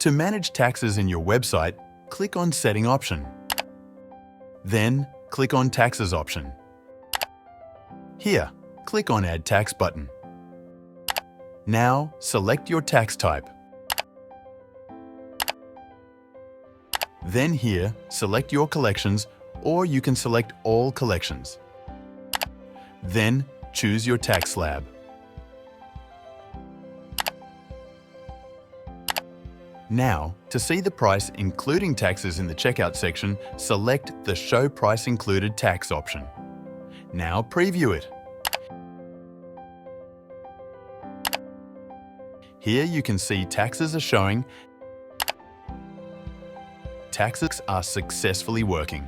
To manage taxes in your website, click on Setting option. Then, click on Taxes option. Here, click on Add Tax button. Now, select your tax type. Then here, select your collections, or you can select all collections. Then, choose your tax slab. Now, to see the price including taxes in the checkout section, select the Show Price Included Tax option. Now preview it. Here you can see taxes are showing. Taxes are successfully working.